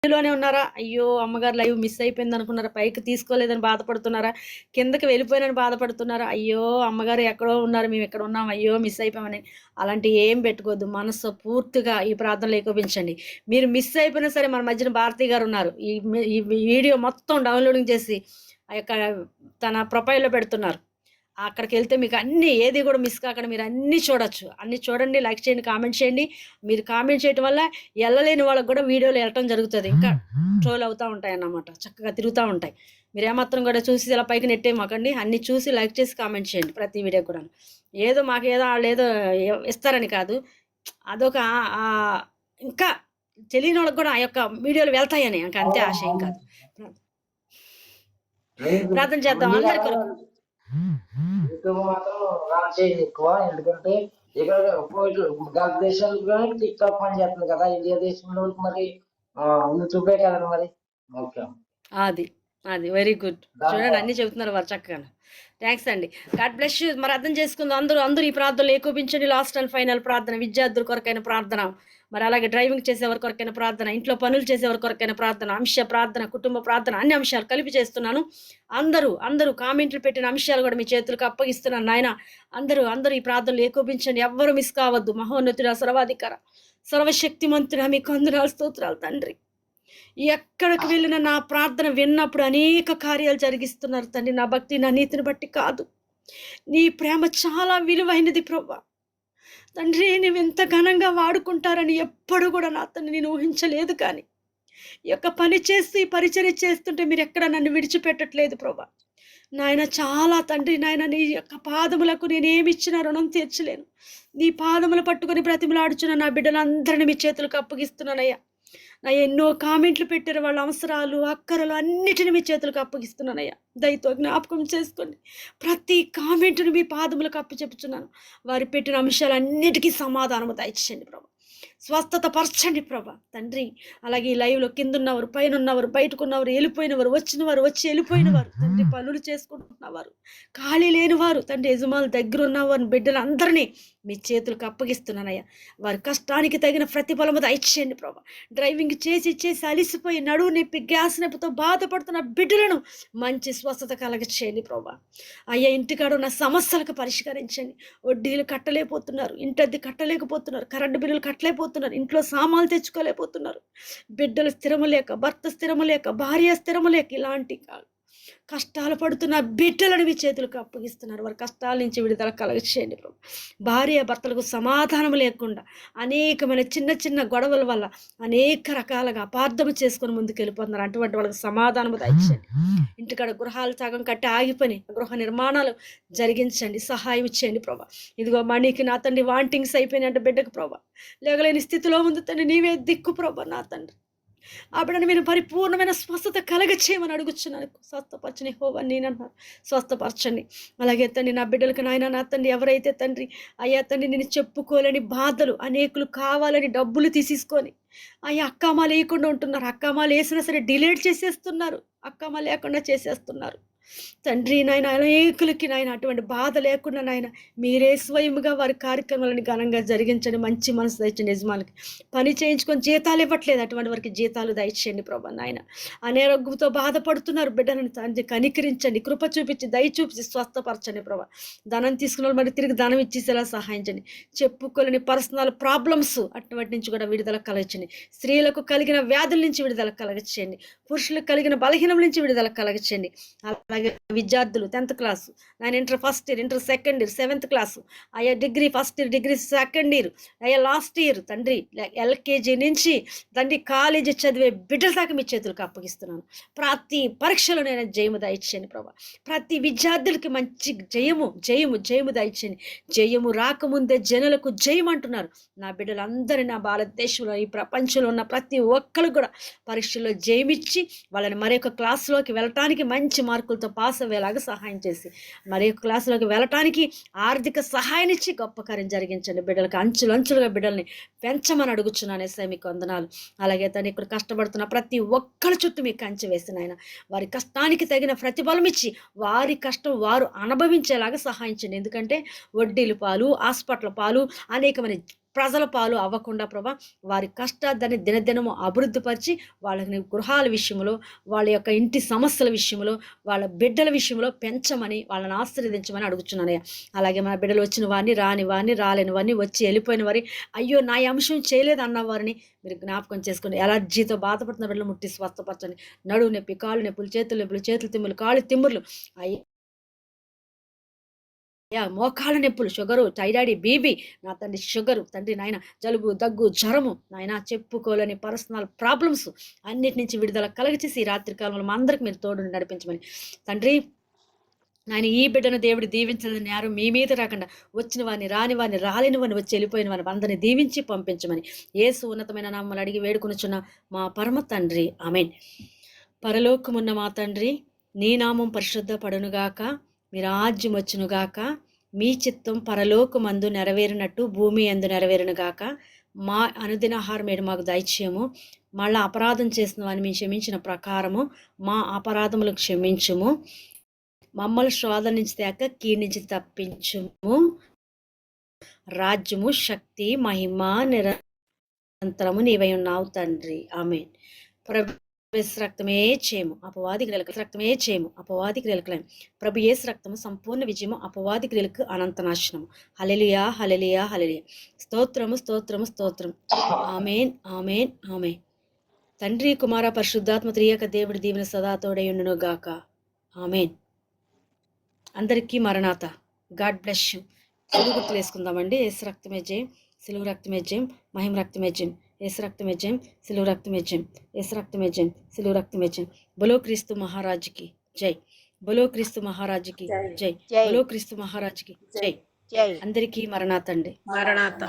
లోనే ఉన్నారా? అయ్యో! అమ్మగారు లైవ్ మిస్ అయిపోయిందనుకున్నారా? పైకి తీసుకోలేదని బాధపడుతున్నారా? కిందకి వెళ్ళిపోయానని బాధపడుతున్నారా? అయ్యో! అమ్మగారు ఎక్కడో ఉన్నారు. మేమిక్కడ ఉన్నాం. అయ్యో! మిస్ అయిపోయామని. అలాంటియి ఏం పెట్టుకోవద్దు. మనస్సు పూర్తిగా ఈ ప్రార్థనలో ఏకోపించండి. మీరు మిస్ అయిపోయినా సరే మన మధ్యన భారతి గారున్నారు. ఈ వీడియో మొత్తం డౌన్‌లోడింగ్ చేసి ఆ యొక్క తన ప్రొఫైల్‌లో పెడుతున్నారు. అక్కడికెళ్తే మీకు అన్నీ ఏది గూడా మిస్ కాకుండా మీరు అన్నీ చూడొచ్చు. అన్నీ చూడండి, లైక్ చేయండి, కామెంట్ చేయండి. మీరు కామెంట్ చేయటం వల్ల ఎళ్ళలేని వాళ్ళకి గూడా వీడియోలు ఎళ్ళటం జరుగుతది. ఇంకా ట్రోల్ అవుతా ఉంటాయన్నమాట. చక్కగా తిరుగుతా ఉంటాయి. మీరేమాత్రం గూడా చూసి ఇలా పైకి నెట్టేయమాకండి. అన్నీ చూసి లైక్ చేసి కామెంట్ చేయండి ప్రతి వీడియోకి కూడాను. ఏదో మాకేదో ఆళ్ళేదో ఇస్తారని కాదు. అదొక ఇంకా తెలియనోళ్ళకి గూడా ఆ యొక్క వీడియోలు వెళ్తాయని. ఇంక అంతే ఆశయం కాదు. ప్రార్థన చేద్దాం అందరి కొరకు. యూట్యూబ్ మాత్రం రన్ చేయదు ఎక్కువ. ఎందుకంటే ఇక్కడ గల్ఫ్ దేశాల్లో టిక్ టాక్ పని చేస్తుంది కదా, ఇండియా దేశంలో మరి యూట్యూబే కదండి మరి. ఓకే, అది. అది. Very good. చూడండి అన్నీ చెబుతున్నారు వారు చక్కగాను. థాంక్స్ అండి. God bless you. మరి అర్థం చేసుకుందాం అందరూ ఈ ప్రార్థనలో ఏకోపించండి. లాస్ట్ అండ్ ఫైనల్ ప్రార్థన, విద్యార్థుల కొరకైన ప్రార్థన, మరి అలాగే డ్రైవింగ్ చేసేవారి కొరకైన ప్రార్థన, ఇంట్లో పనులు చేసేవారి కొరకైన ప్రార్థన, అంశ ప్రార్థన, కుటుంబ ప్రార్థన, అన్ని అంశాలు కలిపి చేస్తున్నాను. అందరూ కామెంట్లు పెట్టిన అంశాలు కూడా మీ చేతులకు అప్పగిస్తున్నాను నాయన. అందరూ ఈ ప్రార్థనలో ఏకోపించండి. ఎవ్వరు మిస్ కావద్దు. మహోన్నతుడా, సర్వాధికార, సర్వశక్తిమంతుడా, మీకు వందనాలు, స్తోత్రాలు తండ్రి. ఎక్కడికి వెళ్ళిన నా ప్రార్థన విన్నప్పుడు అనేక కార్యాలు జరిగిస్తున్నారు తండ్రి. నా భక్తి, నా నీతిని బట్టి కాదు. నీ ప్రేమ చాలా విలువైనది ప్రభా. తండ్రి నువ్వెంత ఘనంగా వాడుకుంటారని ఎప్పుడు కూడా నా తండ్రి నేను ఊహించలేదు. కానీ ఈ యొక్క పని చేస్తూ, ఈ పరిచర్య చేస్తుంటే మీరు ఎక్కడ నన్ను విడిచిపెట్టట్లేదు ప్రభా. నాయన చాలా తండ్రి, నాయన నీ యొక్క పాదములకు నేనేమిచ్చినా రుణం తీర్చలేను. నీ పాదములు పట్టుకొని బ్రతిమలాడుచున్న నా బిడ్డలందరినీ మీ చేతులకు అప్పగిస్తున్నానయ్యా. నా ఎన్నో కామెంట్లు పెట్టారు, వాళ్ళ అవసరాలు, అక్కరలు అన్నిటిని మీ చేతులకు అప్పగిస్తున్నానయ్యా. దయతో జ్ఞాపకం చేసుకోండి. ప్రతి కామెంట్ని మీ పాదములకు అప్పచెప్పుచున్నాను. వారు పెట్టిన అంశాలన్నిటికీ సమాధానము దయచేయండి ప్రభా. స్వస్థత పరచండి ప్రభా తండ్రి. అలాగే ఈ లైవ్లో కింద ఉన్నవారు, పైన ఉన్నవారు, బయటకున్నవారు, వెళ్ళిపోయినవారు, వచ్చినవారు, వచ్చి వెళ్ళిపోయినవారు తండ్రి, పనులు చేసుకుంటున్నవారు, ఖాళీ లేనివారు తండ్రి, యజమానుల దగ్గర ఉన్నవారు, బిడ్డలందరినీ మీ చేతులకు అప్పగిస్తున్నానయ్యా. వారి కష్టానికి తగిన ప్రతిఫలము దయచేయండి ప్రభా. డ్రైవింగ్ చేసి అలిసిపోయి నడువు నొప్పి, గ్యాస్ నొప్పితో బాధపడుతున్న బిడ్డలను మంచి స్వస్థత కలగచేయండి ప్రభా. అయ్యా ఇంటికాడ ఉన్న సమస్యలకు పరిష్కరించండి. వడ్డీలు కట్టలేకపోతున్నారు, ఇంటద్దె కట్టలేకపోతున్నారు, కరెంటు బిల్లులు కట్టలేకపోతున్నారు, ఇంట్లో సామాన్లు తెచ్చుకోలేకపోతున్నారు, బిడ్డలు స్థిరము లేక, భర్త స్థిరము లేక, భార్య స్థిరము లేక, ఇలాంటి కష్టాలు పడుతున్న బిడ్డలను మీ చేతులకు అప్పగిస్తున్నారు. వారి కష్టాల నుంచి విడుదల కలగచేయండి ప్రభు. భార్య భర్తలకు సమాధానం లేకుండా అనేకమైన చిన్న గొడవల వల్ల అనేక రకాలుగా అపార్థం చేసుకొని ముందుకు వెళ్ళిపోతున్నారు. అటువంటి వాళ్ళకి సమాధానము దయచేయండి. ఇంటికాడ గృహాలు సగం కట్టి ఆగిపోయి గృహ నిర్మాణాలు జరిగించండి, సహాయం ఇచ్చేయండి ప్రభా. ఇదిగో మణికి నా తండ్రి వాంటింగ్స్ అయిపోయినాయంటే బిడ్డకు ప్రభా, లేగలేని స్థితిలో ఉంది తండ్రి, నీవే దిక్కు ప్రభా నా తండ్రి. ఆ బిడ్డను మీరు పరిపూర్ణమైన స్వస్థత కలగచేయమని అడుగుచున్నాను. స్వస్థపరచని యెహోవా నేనన్నారు, స్వస్థపరచండి. అలాగే తండ్రి నా బిడ్డలకు నాయన, నా తండ్రి ఎవరైతే తండ్రి అయ్యా తండ్రి నేను చెప్పుకోలేని బాధలు, అనేకులు కావాలని డబ్బులు తీసేసుకొని అయ్యా అక్కామా లేకుండా ఉంటున్నారు, అక్కామా వేసినా సరే డిలేట్ చేసేస్తున్నారు, అక్కామా లేకుండా చేసేస్తున్నారు తండ్రి. నాయన అనేకులకి నాయన అటువంటి బాధ లేకుండా నాయన మీరే స్వయముగా వారి కార్యక్రమాలను ఘనంగా జరిగించండి. మంచి మనసు దయచండి. యజమానికి పని చేయించుకొని జీతాలు ఇవ్వట్లేదు, అటువంటి వారికి జీతాలు దయచేయండి ప్రభా. నాయన అనారోగ్యంతో బాధపడుతున్నారు బిడ్డలను తండ్రి కనికరించండి, కృప చూపించి దయ చూపించి స్వస్థపరచండి ప్రభా. ధనం తీసుకున్న మరి తిరిగి ధనం ఇచ్చేసేలా సహాయించండి. చెప్పుకోలేని పర్సనల్ ప్రాబ్లమ్స్ అటువంటి నుంచి కూడా విడుదల కలగచ్చండి. స్త్రీలకు కలిగిన వ్యాధుల నుంచి విడుదల కలగచ్చండి. పురుషులకు కలిగిన బలహీనం నుంచి విడుదల కలగచ్చండి. అలాగే విద్యార్థులు 10th క్లాసు, నేను inter first year, inter second year, 7th class, అయ్యా degree first year, degree second year, అయ్యా లాస్ట్ ఇయర్ తండ్రి ఎల్కేజీ నుంచి తండ్రి కాలేజీ చదివే బిడ్డల దాకా మీ చేతులకు అప్పగిస్తున్నాను. ప్రతి పరీక్షలో నేను జయము దయచేయండి ప్రభా. ప్రతి విద్యార్థులకి మంచి జయము దయచేయండి. జయము రాకముందే జనులకు జయం అంటున్నారు. నా బిడ్డలందరూ నా భారతదేశంలో, ఈ ప్రపంచంలో ఉన్న ప్రతి ఒక్కరు కూడా పరీక్షల్లో జయమిచ్చి వాళ్ళని మరొక క్లాసులోకి వెళ్ళటానికి మంచి మార్కులతో పాస్ అయ్యేలాగా సహాయం చేసి మరి క్లాసులోకి వెళ్ళటానికి ఆర్థిక సహాయాన్ని ఇచ్చి గొప్ప కార్యం జరిగించండి. బిడ్డలకు అంచులుగా బిడ్డల్ని పెంచమని అడుగుచున్నాను ఎస్ఐ, మీకు వందనాలు. అలాగే తను ఇక్కడ కష్టపడుతున్న ప్రతి ఒక్కరి చుట్టూ మీకు కంచె వేసిన ఆయన వారి కష్టానికి తగిన ప్రతిఫలం ఇచ్చి వారి కష్టం వారు అనుభవించేలాగా సహాయించండి. ఎందుకంటే వడ్డీలు పాలు, హాస్పిటల్ పాలు, అనేకమైన ప్రజల పాలు అవ్వకుండా ప్రభా వారి కష్టాన్ని దినదినము అభివృద్ధిపరిచి వాళ్ళని గృహాల విషయంలో, వాళ్ళ యొక్క ఇంటి సమస్యల విషయంలో, వాళ్ళ బిడ్డల విషయంలో పెంచమని, వాళ్ళని ఆశీర్వదించమని అడుగుతున్నానయ్యా. అలాగే మన బిడ్డలు వచ్చిన వారిని, రాని వారిని, రాలేని వారిని, వచ్చి వెళ్ళిపోయిన వారి, అయ్యో నా ఈ అంశం చేయలేదు అన్న వారిని మీరు జ్ఞాపకం చేసుకోండి. ఎలర్జీతో బాధపడుతున్న బిడ్డలు ముట్టి స్వస్థపరచండి. నడువు నొప్పి, కాళ్ళు నొప్పులు, చేతులు నొప్పులు, చేతులు తిమ్ములు, కాళ్ళు తిమ్ముర్లు, మోకాళ్ళ నొప్పులు, షుగరు, థైరాయిడ్, బీపీ, నా తండ్రి షుగరు, తండ్రి నాయన జలుబు, దగ్గు, జ్వరము, నాయన చెప్పుకోలేని పర్సనల్ ప్రాబ్లమ్స్ అన్నిటి నుంచి విడుదల కలగచేసి ఈ రాత్రి కాలంలో మా అందరికి మీరు తోడు నడిపించమని తండ్రి నాయన ఈ బిడ్డను దేవుడు దీవించదని నేరం మీ మీద రాకుండా వచ్చిన వారిని, రాని వారిని, రాలేని వారిని, వచ్చి వెళ్ళిపోయిన వారిని అందరిని దీవించి పంపించమని యేసు ఉన్నతమైన నామములు అడిగి వేడుకొనుచున్న మా పరమ తండ్రి ఆమేన్. పరలోకమున్న మా తండ్రి, నీ నామం పరిశుద్ధ పడునుగాక, మీ రాజ్యం వచ్చునుగాక, మీ చిత్తం పరలోకమందు నెరవేరినట్టు భూమి యందు నెరవేరునుగాక. మా అనుదిన ఆహారం ఏడు మాకు దయచేయము. మళ్ళా అపరాధం చేసిన వారిని మేము క్షమించిన ప్రకారము మా అపరాధములు క్షమించుము. మమ్మల్ని శోధన నుంచి తేక కీడు నుంచి తప్పించుము. రాజ్యము, శక్తి, మహిమ నిరంతరము నీవై ఉన్నావు తండ్రి ఆమేన్. యేసు రక్తమే చేయము అపవాది క్రియలకు, రక్తమే చేయము అపవాది క్రియలకు, ప్రభు యేసు రక్తము సంపూర్ణ విజయము అపవాది క్రియలకు అనంత నాశనము. హల్లెలూయా, హల్లెలూయా, హల్లెలూయా. స్తోత్రము, స్తోత్రము, స్తోత్రం. ఆమేన్, ఆమేన్, ఆమేన్. తండ్రి, కుమార, పరిశుద్ధాత్మ త్రియక దేవుడి దీవెన సదా తోడైయుండును గాక. ఆమేన్. అందరికీ మరణాత. God bless you. సిలువ గుర్తులు వేసుకుందామండి. యేసు రక్తమే జయం, సిలువ రక్తమే జయం, మహిమ రక్తమే జయం, యేసు రక్తమే జయం, సిలువ రక్తమే జయం, యేసు రక్తమే జయం, సిలువ రక్తమే జయం. బలో క్రీస్తు మహారాజుకి జై, బలో క్రీస్తు మహారాజుకి జై, బలో క్రీస్తు మహారాజుకి జై. అందరికీ మరణాత అండి. మరణాత.